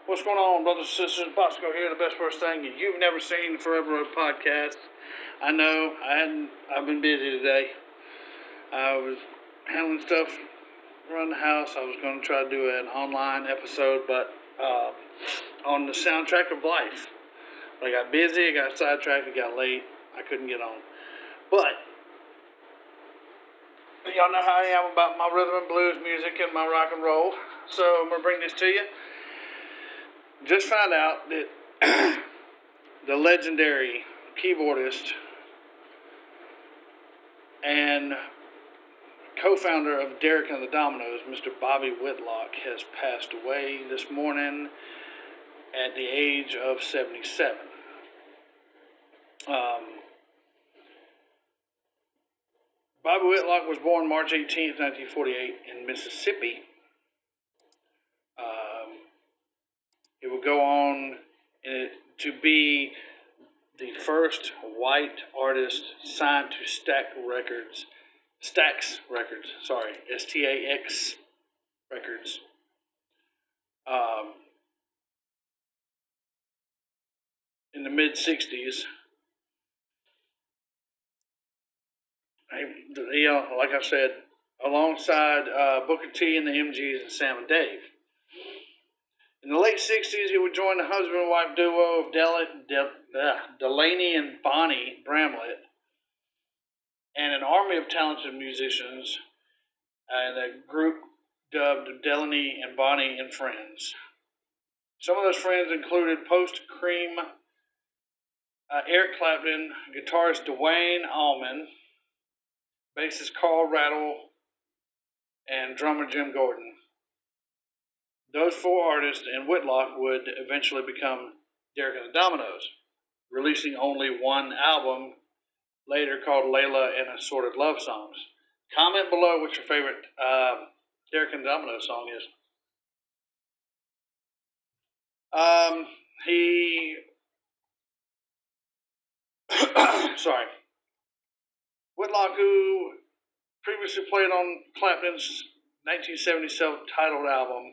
What's going on, brothers and sisters? Bosco here, the best first thing you've never seen, Forever Road podcast. I know I've been busy today. I was handling stuff around the house. I was going to try to do an online episode, but on the soundtrack of life. But I got busy, I got sidetracked, it got late. I couldn't get on. But y'all know how I am about my rhythm and blues music and my rock and roll. So I'm going to bring this to you. Just found out that the legendary keyboardist and co-founder of Derek and the Dominoes, Mr. Bobby Whitlock, has passed away this morning at the age of 77. Bobby Whitlock was born March 18th, 1948 in Mississippi. It would go on to be the first white artist signed to Stax Records, Stax Records. In the mid-60s. Like I said, alongside Booker T and the MGs and Sam and Dave. In the late 60s, he would join the husband and wife duo of Delaney and Bonnie Bramlett, and an army of talented musicians, and a group dubbed Delaney and Bonnie and Friends. Some of those friends included post-Cream Eric Clapton, guitarist Dwayne Allman, bassist Carl Rattle, and drummer Jim Gordon. Those four artists and Whitlock would eventually become Derek and the Dominoes, releasing only one album later called Layla and Assorted Love Songs. Comment below what your favorite Derek and the Dominoes song is. Whitlock, who previously played on Clapton's 1970 self-titled album,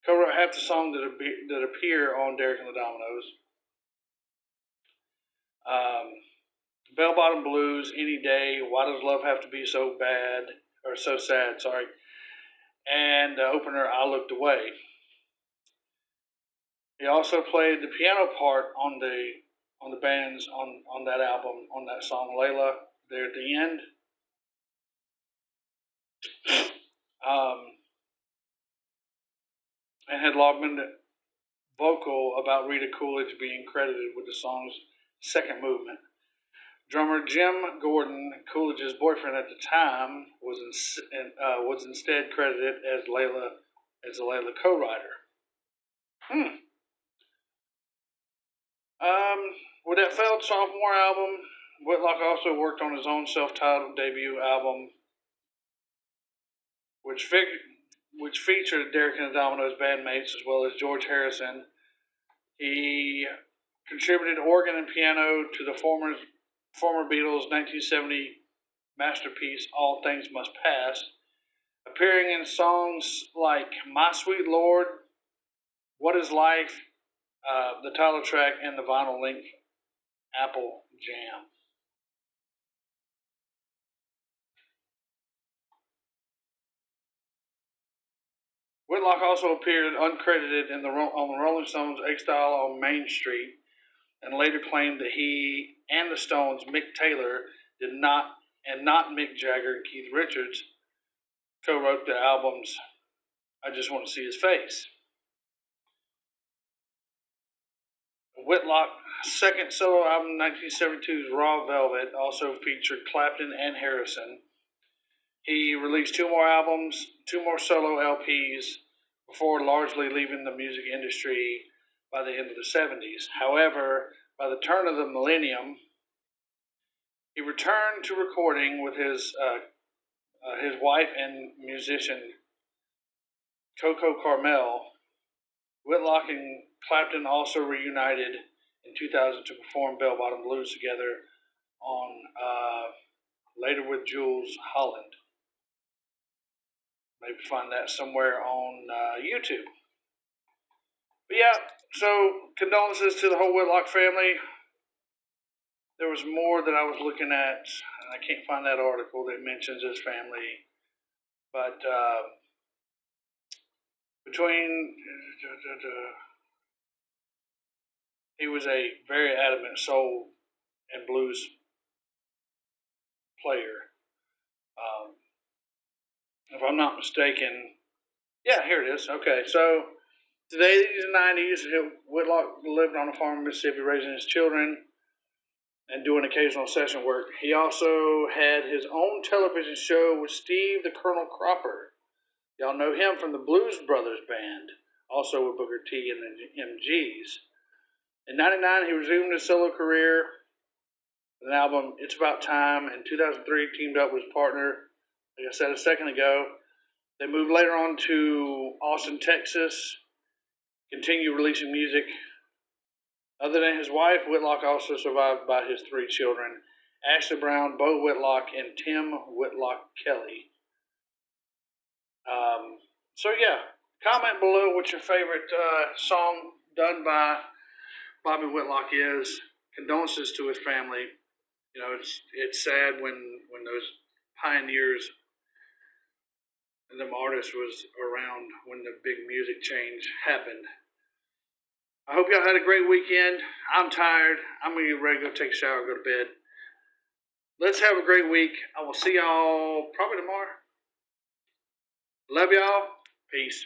co-wrote half the songs that appear on Derek and the Dominoes. Bell Bottom Blues, Any Day, Why Does Love Have to Be So Bad, or So Sad, and the opener, I Looked Away. He also played the piano part on the bands on that album, on that song Layla, there at the end. And had Logman vocal about Rita Coolidge being credited with the song's second movement. Drummer Jim Gordon, Coolidge's boyfriend at the time, was instead credited as a Layla co-writer. With that failed sophomore album, Whitlock also worked on his own self-titled debut album, which featured Derek and the Dominoes bandmates as well as George Harrison. He contributed organ and piano to the former Beatles' 1970 masterpiece, All Things Must Pass, appearing in songs like My Sweet Lord, What Is Life, the title track, and the vinyl link Apple Jam. Whitlock also appeared uncredited on the Rolling Stones' Exile on Main Street, and later claimed that he and the Stones' Mick Taylor not Mick Jagger and Keith Richards, co-wrote the albums I Just Want to See His Face. Whitlock's second solo album, 1972's Raw Velvet, also featured Clapton and Harrison. He released two more solo LPs before largely leaving the music industry by the end of the 70s. However, by the turn of the millennium, he returned to recording with his wife and musician Coco Carmel. Whitlock and Clapton also reunited in 2000 to perform Bell Bottom Blues together on Later with Jules Holland. Maybe find that somewhere on YouTube. But yeah, so condolences to the whole Whitlock family. There was more that I was looking at, and I can't find that article that mentions his family. But between he was a very adamant soul and blues player. Um, if I'm not mistaken, yeah, here it is. Okay, so today in the 90s, Whitlock lived on a farm in Mississippi, raising his children and doing occasional session work. He also had his own television show with Steve the Colonel Cropper. Y'all know him from the Blues Brothers band, also with Booker T and the MGs. In '99, he resumed his solo career with an album, It's About Time. In 2003, he teamed up with his partner, like I said a second ago. They moved later on to Austin, Texas, continued releasing music. Other than his wife, Whitlock also survived by his 3 children, Ashley Brown, Bo Whitlock, and Tim Whitlock Kelly. So yeah, comment below what your favorite song done by Bobby Whitlock is. Condolences to his family. You know, it's sad when those pioneers and them artists was around when the big music change happened. I hope y'all had a great weekend. I'm tired. I'm gonna get ready to go take a shower, go to bed. Let's have a great week. I will see y'all probably tomorrow. Love y'all. Peace.